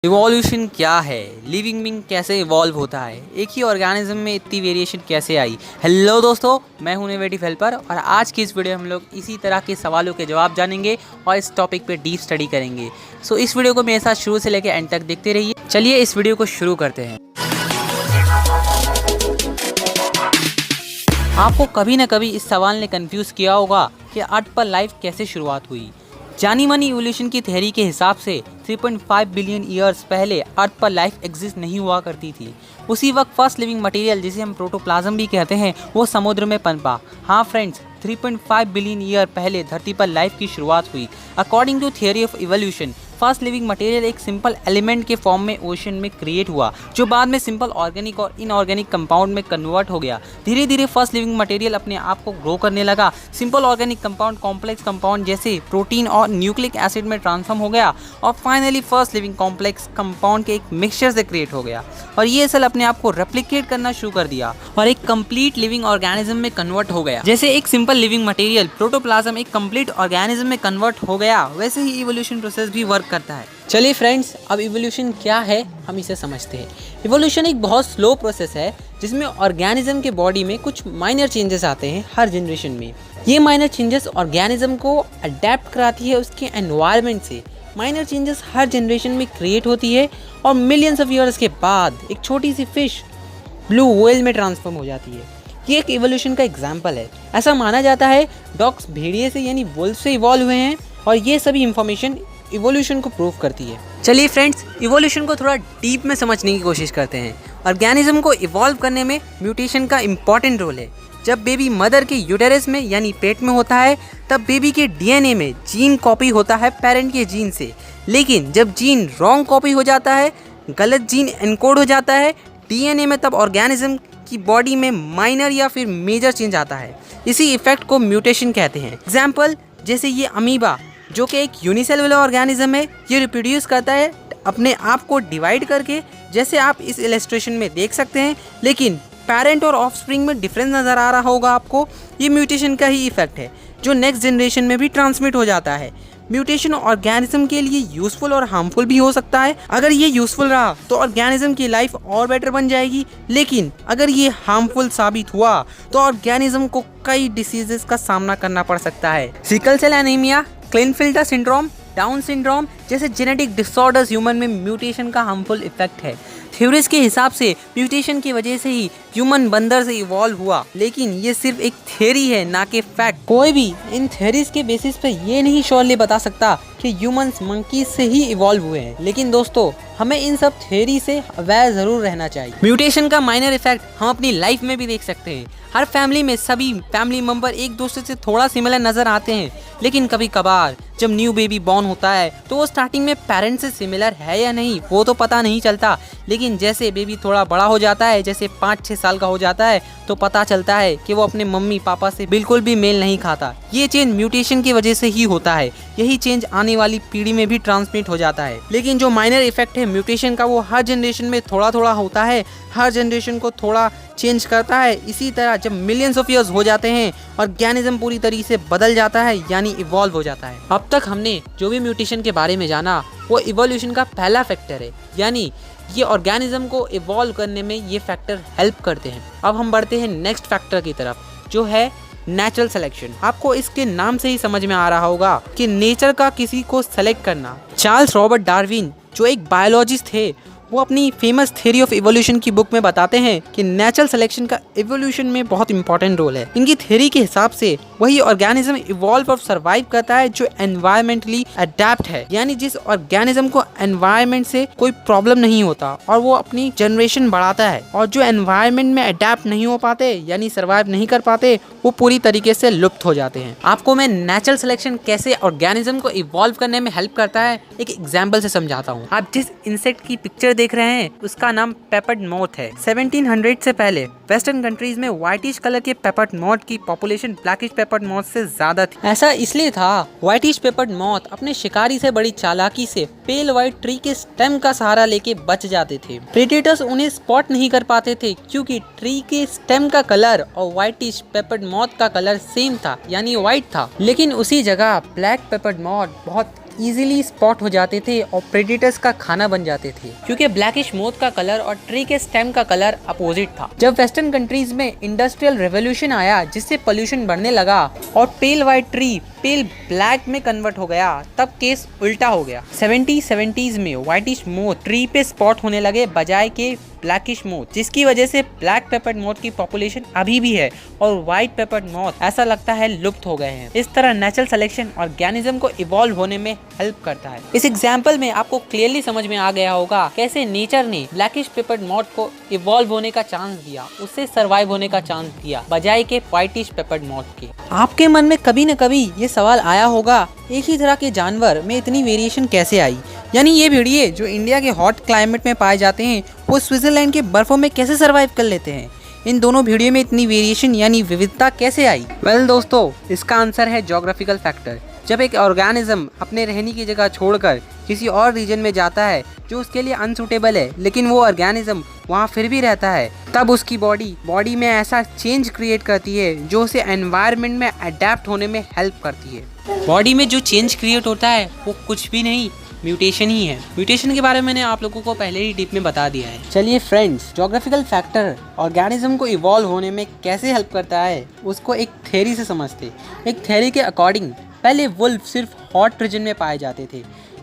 Evolution क्या है? Living being कैसे इवॉल्व होता है? एक ही ऑर्गेनिज्म में इतनी वेरिएशन कैसे आई? हेलो दोस्तों, मैं हूं इनोवेटिव हेल्पर और आज की इस वीडियो में हम लोग इसी तरह के सवालों के जवाब जानेंगे और इस टॉपिक पे डीप स्टडी करेंगे। सो इस वीडियो को मेरे साथ शुरू से लेकर एंड तक देखते रहिए। चलिए इस वीडियो को शुरू करते हैं। आपको कभी ना कभी इस सवाल ने कंफ्यूज किया होगा कि अर्थ पर लाइफ कैसे शुरुआत हुई। जानी मानी इवोल्यूशन की थ्योरी के हिसाब से 3.5 बिलियन ईयर्स पहले अर्थ पर लाइफ एग्जिस्ट नहीं हुआ करती थी। उसी वक्त फर्स्ट लिविंग मटेरियल, जिसे हम प्रोटोप्लाज्म भी कहते हैं, वो समुद्र में पनपा। हाँ फ्रेंड्स, 3.5 बिलियन ईयर पहले धरती पर लाइफ की शुरुआत हुई। According to theory of evolution, first living material एक सिंपल एलिमेंट के फॉर्म में ओशन में क्रिएट हुआ, जो बाद में सिंपल ऑर्गेनिक और इनऑर्गेनिक कंपाउंड में कन्वर्ट हो गया। धीरे धीरे फर्स्ट लिविंग मटेरियल अपने आप को ग्रो करने लगा। Simple organic compound complex compound जैसे प्रोटीन और न्यूक्लिक एसिड में ट्रांसफॉर्म हो गया और finally first living complex compound के एक मिक्सचर से क्रिएट हो गया और ये सेल अपने आप को रेप्लिकेट करना शुरू कर दिया और एक कंप्लीट लिविंग ऑर्गेनिज्म में कन्वर्ट हो गया। जैसे एक सिंपल लिविंग मटेरियल प्रोटोप्लाज्म एक कंप्लीट ऑर्गेनिज्म में कन्वर्ट हो गया, वैसे ही इवोल्यूशन प्रोसेस भी वर्क करता है। चलिए फ्रेंड्स, अब इवोल्यूशन क्या है हम इसे समझते हैं। इवोल्यूशन एक बहुत स्लो प्रोसेस है जिसमें ऑर्गेनिज्म के बॉडी में कुछ माइनर चेंजेस आते हैं हर जनरेशन में। ये माइनर चेंजेस ऑर्गेनिज्म को अडेप्ट कराती है उसके एनवायरनमेंट से। माइनर चेंजेस हर जनरेशन में क्रिएट होती है और मिलियंस ऑफ ईयर्स के बाद एक छोटी सी फिश ब्लू व्हेल में ट्रांसफॉर्म हो जाती है। ये एक इवोल्यूशन का एग्जाम्पल है। ऐसा माना जाता है डॉग्स भेड़िए से यानी वुल्फ से इवॉल्व हुए हैं और ये सभी इंफॉर्मेशन इवोल्यूशन को प्रूव करती है। चलिए फ्रेंड्स, इवोल्यूशन को थोड़ा डीप में समझने की कोशिश करते हैं। ऑर्गेनिज्म को इवॉल्व करने में म्यूटेशन का इम्पॉर्टेंट रोल है। जब बेबी मदर के यूटेरस में यानी पेट में होता है, तब बेबी के डीएनए में जीन कॉपी होता है पेरेंट के जीन से। लेकिन जब जीन रॉन्ग कॉपी हो जाता है, गलत जीन एनकोड हो जाता है डीएनए में, तब ऑर्गेनिज्म की बॉडी में माइनर या फिर मेजर चेंज आता है। इसी इफेक्ट को म्यूटेशन कहते हैं। एग्जाम्पल जैसे ये अमीबा, जो कि एक यूनिसेलुलर ऑर्गेनिज्म है, ये रिप्रोड्यूस करता है अपने आप को डिवाइड करके, जैसे आप इस इलस्ट्रेशन में देख सकते हैं। लेकिन पेरेंट और ऑफस्प्रिंग में डिफरेंस नज़र आ रहा होगा आपको। ये म्यूटेशन का ही इफेक्ट है जो नेक्स्ट जनरेशन में भी ट्रांसमिट हो जाता है। म्यूटेशन ऑर्गेनिज्म के लिए यूजफुल और हार्मफुल भी हो सकता है। अगर ये यूजफुल रहा तो ऑर्गेनिज्म की लाइफ और बेटर बन जाएगी, लेकिन अगर ये हार्मफुल साबित हुआ तो ऑर्गेनिज्म को कई डिसीजेस का सामना करना पड़ सकता है। Sickle cell anaemia, Klinefelter syndrome, down syndrome जैसे जेनेटिक डिसऑर्डर्स ह्यूमन में म्यूटेशन का हार्मफुल इफेक्ट है। थ्योरीज के हिसाब से म्यूटेशन की वजह से ही ह्यूमन बंदर से इवॉल्व हुआ, लेकिन ये सिर्फ एक थ्योरी है ना कि फैक्ट। कोई भी इन थ्योरीज के बेसिस पे ये नहीं श्योरली बता सकता कि ह्यूमंस मंकी से ही इवॉल्व हुए हैं। लेकिन दोस्तों, हमें इन सब थ्योरी से अवेयर जरूर रहना चाहिए। म्यूटेशन का माइनर इफेक्ट हम अपनी लाइफ में भी देख सकते हैं। हर फैमिली में सभी फैमिली मेंबर एक दूसरे से थोड़ा सिमिलर नजर आते हैं, लेकिन कभी कभार जब न्यू बेबी बॉर्न होता है तो वो स्टार्टिंग में पेरेंट्स से सिमिलर है या नहीं वो तो पता नहीं चलता। लेकिन जैसे बेबी थोड़ा बड़ा हो जाता है, जैसे 5-6 साल का हो जाता है, तो पता चलता है कि वो अपने मम्मी पापा से बिल्कुल भी मेल नहीं खाता। ये चेंज म्यूटेशन की वजह से ही होता है। यही चेंज आने वाली पीढ़ी में भी ट्रांसमिट हो जाता है। लेकिन जो माइनर इफेक्ट है म्यूटेशन का, वो हर जनरेशन में थोड़ा थोड़ा होता है। हर जनरेशन को थोड़ा चेंज करता है। इसी तरह जब मिलियंस ऑफ ईयर्स हो जाते हैं, ऑर्गेनिज्म पूरी तरीके से बदल जाता है यानी इवॉल्व हो जाता है। अब तक हमने जो भी म्यूटेशन के बारे में जाना वो इवोल्यूशन का पहला फैक्टर है, यानी ये ऑर्गेनिज्म को इवॉल्व करने में ये फैक्टर हेल्प करते हैं। अब हम बढ़ते हैं नेक्स्ट फैक्टर की तरफ, जो है नेचुरल सिलेक्शन। आपको इसके नाम से ही समझ में आ रहा होगा कि नेचर का किसी को सेलेक्ट करना। चार्ल्स रॉबर्ट डार्विन, जो एक बायोलॉजिस्ट थे, वो अपनी फेमस थ्योरी ऑफ इवोल्यूशन की बुक में बताते हैं कि नेचुरल सिलेक्शन का इवोल्यूशन में बहुत इंपॉर्टेंट रोल है। इनकी थ्योरी के हिसाब से वही ऑर्गेनिज्म इवॉल्व और सर्वाइव करता है जो एनवायरमेंटली अडेप्ट है, यानी जिस ऑर्गेनिज्म को एनवायरमेंट से कोई प्रॉब्लम नहीं होता और वो अपनी जनरेशन बढ़ाता है। और जो एनवायरमेंट में अडेप्ट नहीं हो पाते यानी सर्वाइव नहीं कर पाते, वो पूरी तरीके से लुप्त हो जाते हैं। आपको मैं नेचुरल सिलेक्शन कैसे ऑर्गेनिज्म को इवॉल्व करने में हेल्प करता है एक एग्जाम्पल से समझाता हूँ। आप जिस इंसेक्ट की पिक्चर देख रहे हैं उसका नाम पेपर्ड मॉथ है। 1700 से पहले वेस्टर्न कंट्रीज में व्हाइटिश कलर के पेपर्ड मॉथ की पॉपुलेशन ब्लैकिश पेपर्ड मॉथ से ज्यादा थी। ऐसा इसलिए था, व्हाइटिश पेपर्ड मॉथ अपने शिकारी से बड़ी चालाकी से पेल व्हाइट ट्री के स्टेम का सहारा लेके बच जाते थे। प्रेडेटर्स उन्हें स्पॉट नहीं कर पाते थे क्योंकि ट्री के स्टेम का कलर और व्हाइटिश पेपर्ड मॉथ का कलर सेम था यानी व्हाइट था। लेकिन उसी जगह ब्लैक पेपर्ड मॉथ बहुत इजीली स्पॉट हो जाते थे और प्रेडेटर्स का खाना बन जाते थे, क्योंकि ब्लैकिश मोथ का कलर और ट्री के स्टेम का कलर अपोजिट था। जब वेस्टर्न कंट्रीज में इंडस्ट्रियल रेवोल्यूशन आया, जिससे पोल्यूशन बढ़ने लगा और पेल वाइट ट्री पेल ब्लैक में कन्वर्ट हो गया, तब केस उल्टा हो गया। 70s में व्हाइटिश मोथ ट्री पे स्पॉट होने लगे बजाय के ब्लैकिश मोथ, जिसकी वजह से ब्लैक पेपर्ड मोथ की पॉपुलेशन अभी भी है और व्हाइट पेपर्ड मोथ ऐसा लगता है लुप्त हो गए हैं। इस तरह नेचुरल सिलेक्शन ऑर्गेनिज्म को इवॉल्व होने में हेल्प करता है। इस एग्जाम्पल में आपको क्लियरली समझ में आ गया होगा कैसे नेचर ने ब्लैकिश पेपर्ड मोथ को इवॉल्व होने का चांस दिया, उससे सर्वाइव होने का चांस दिया बजाय के व्हाइटिश पेपर्ड मोथ के। आपके मन में कभी न कभी ये सवाल आया होगा, एक ही तरह के जानवर में इतनी वेरिएशन कैसे आई, यानी ये भेड़िए जो इंडिया के हॉट क्लाइमेट में पाए जाते हैं वो स्विट्जरलैंड के बर्फों में कैसे सरवाइव कर लेते हैं। इन दोनों भेड़ियों में इतनी वेरिएशन यानी विविधता कैसे आई? वेल दोस्तों, इसका आंसर है ज्योग्राफिकल फैक्टर। जब एक ऑर्गेनिज्म अपने रहने की जगह छोड़कर किसी और रीजन में जाता है जो उसके लिए अनसूटेबल है, लेकिन वो ऑर्गेनिज्म वहाँ फिर भी रहता है, तब उसकी बॉडी में ऐसा चेंज क्रिएट करती है जो उसे एनवायरनमेंट में अडेप्ट होने में हेल्प करती है। बॉडी में जो चेंज क्रिएट होता है वो कुछ भी नहीं, म्यूटेशन ही है। म्यूटेशन के बारे में मैंने आप लोगों को पहले ही डीप में बता दिया है। चलिए फ्रेंड्स, ज्योग्राफिकल फैक्टर ऑर्गेनिज्म को इवॉल्व होने में कैसे हेल्प करता है उसको एक थ्योरी से समझते। एक थ्योरी के अकॉर्डिंग पहले वुल्फ सिर्फ हॉट रीजन में पाए जाते थे,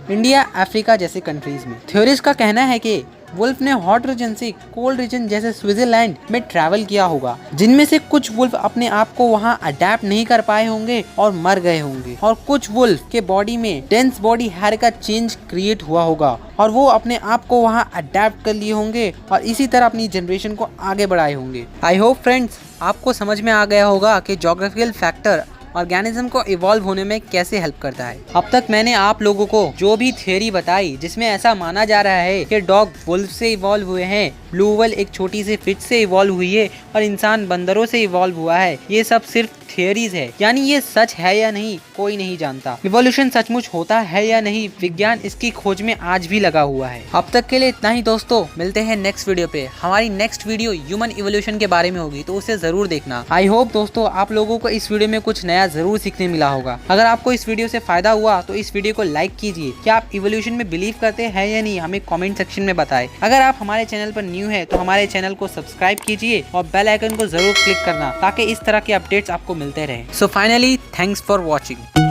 इंडिया, अफ्रीका जैसे कंट्रीज में। थ्योरिस्ट का कहना है कि वुल्फ ने हॉट रीजन से कोल्ड रीजन जैसे स्विट्जरलैंड में ट्रैवल किया होगा, जिनमें से कुछ वुल्फ अपने आप को वहां अडेप्ट नहीं कर पाए होंगे और मर गए होंगे, और कुछ वुल्फ के बॉडी में डेंस बॉडी हेयर का चेंज क्रिएट हुआ होगा और वो अपने आप को वहां अडेप्ट कर लिए होंगे और इसी तरह अपनी जनरेशन को आगे बढ़ाए होंगे। आई होप फ्रेंड्स आपको समझ में आ गया होगा कि ज्योग्राफिकल फैक्टर ऑर्गेनिज्म को इवॉल्व होने में कैसे हेल्प करता है। अब तक मैंने आप लोगों को जो भी थ्योरी बताई जिसमें ऐसा माना जा रहा है कि डॉग वुल्फ से इवॉल्व हुए हैं, ब्लू व्हेल एक छोटी सी फिश से इवॉल्व हुई है और इंसान बंदरों से इवॉल्व हुआ है, ये सब सिर्फ थियरीज है, यानी ये सच है या नहीं कोई नहीं जानता। इवोल्यूशन सचमुच होता है या नहीं, विज्ञान इसकी खोज में आज भी लगा हुआ है। अब तक के लिए इतना ही दोस्तों, मिलते हैं नेक्स्ट वीडियो पे। हमारी नेक्स्ट वीडियो ह्यूमन इवोल्यूशन के बारे में होगी, तो उसे जरूर देखना। आई होप दोस्तों आप लोगों को इस वीडियो में कुछ नया जरूर सीखने मिला होगा। अगर आपको इस वीडियो से फायदा हुआ तो इस वीडियो को लाइक कीजिए। क्या आप इवोल्यूशन में बिलीव करते हैं या नहीं, हमें कमेंट सेक्शन में बताएं। अगर आप हमारे चैनल पर न्यू है तो हमारे चैनल को सब्सक्राइब कीजिए और बेल आइकन को जरूर क्लिक करना ताकि इस तरह के अपडेट्स आपको मिलते रहे। So finally thanks for watching.